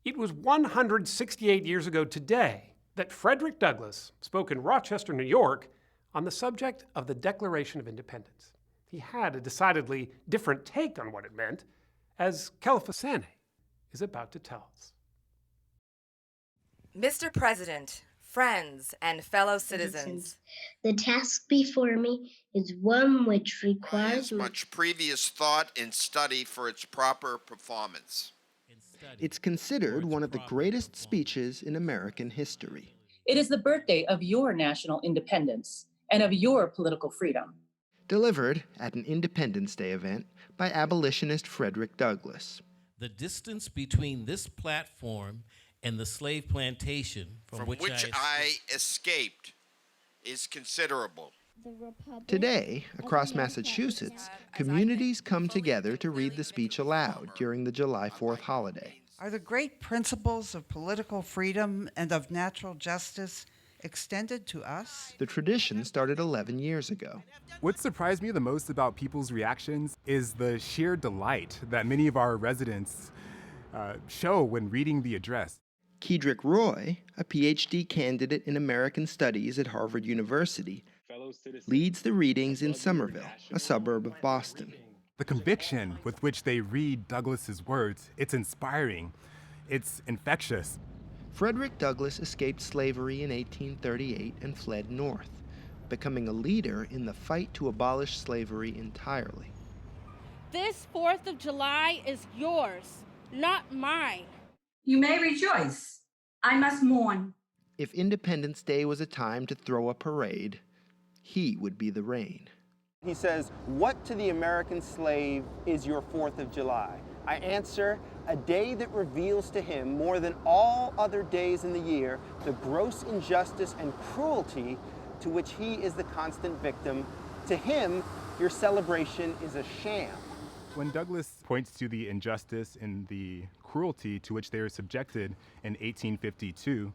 It was 168 years ago today that Frederick Douglass spoke in Rochester, New York, on the subject of the Declaration of Independence. He had a decidedly different take on what it meant, as Kelefa Sanneh is about to tell us. Mr. President, friends, and fellow citizens, the task before me is one which requires much previous thought and study for its proper performance. It's considered one of the greatest speeches in American history. It is the birthday of your national independence and of your political freedom. Delivered at an Independence Day event by abolitionist Frederick Douglass. The distance between this platform and the slave plantation from which I escaped is considerable. Today, across Massachusetts, communities come together to read the speech aloud during the July 4th holiday. Are the great principles of political freedom and of natural justice extended to us? The tradition started 11 years ago. What surprised me the most about people's reactions is the sheer delight that many of our residents show when reading the address. Kedrick Roy, a PhD candidate in American Studies at Harvard University, leads the readings in Somerville, a suburb of Boston. The conviction with which they read Douglass's words, it's inspiring, it's infectious. Frederick Douglass escaped slavery in 1838 and fled north, becoming a leader in the fight to abolish slavery entirely. This 4th of July is yours, not mine. You may rejoice. I must mourn. If Independence Day was a time to throw a parade, he would be the rain. He says, "What to the American slave is your 4th of July?" I answer, a day that reveals to him more than all other days in the year the gross injustice and cruelty to which he is the constant victim. To him, your celebration is a sham. When Douglass points to the injustice and the cruelty to which they were subjected in 1852,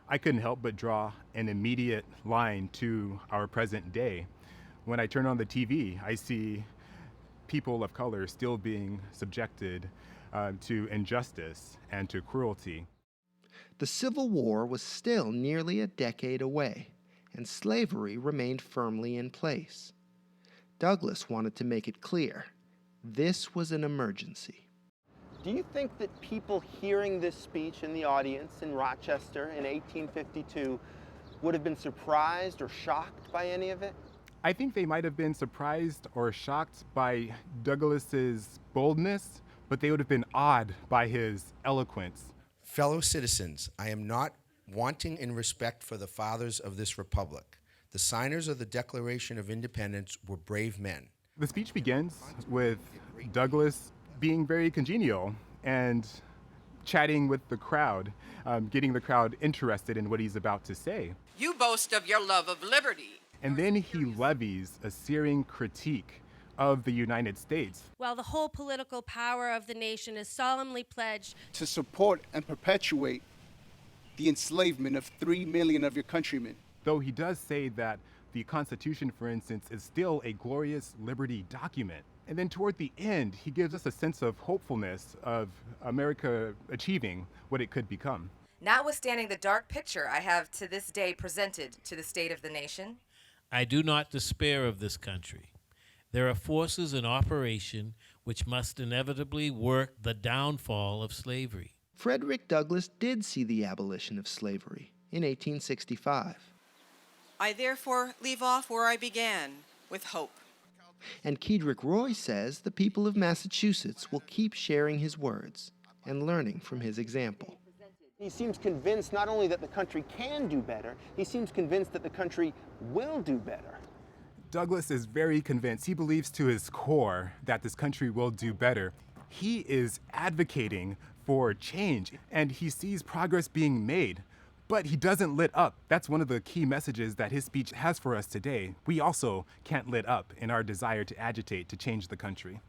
I couldn't help but draw an immediate line to our present day. When I turn on the TV, I see people of color still being subjected to injustice and to cruelty. The Civil War was still nearly a decade away, and slavery remained firmly in place. Douglass wanted to make it clear, this was an emergency. Do you think that people hearing this speech in the audience in Rochester in 1852 would have been surprised or shocked by any of it? I think they might have been surprised or shocked by Douglass's boldness, but they would have been awed by his eloquence. Fellow citizens, I am not wanting in respect for the fathers of this republic. The signers of the Declaration of Independence were brave men. The speech begins with Douglass being very congenial and chatting with the crowd, getting the crowd interested in what he's about to say. You boast of your love of liberty. And then he levies a searing critique of the United States. While the whole political power of the nation is solemnly pledged to support and perpetuate the enslavement of 3 million of your countrymen. Though he does say that the Constitution, for instance, is still a glorious liberty document. And then toward the end, he gives us a sense of hopefulness of America achieving what it could become. Notwithstanding the dark picture I have to this day presented to the state of the nation, I do not despair of this country. There are forces in operation which must inevitably work the downfall of slavery. Frederick Douglass did see the abolition of slavery in 1865. I therefore leave off where I began, with hope. And Kedrick Roy says the people of Massachusetts will keep sharing his words and learning from his example. He seems convinced not only that the country can do better, he seems convinced that the country will do better. Douglass is very convinced. He believes to his core that this country will do better. He is advocating for change, and he sees progress being made, but he doesn't let up. That's one of the key messages that his speech has for us today. We also can't let up in our desire to agitate to change the country.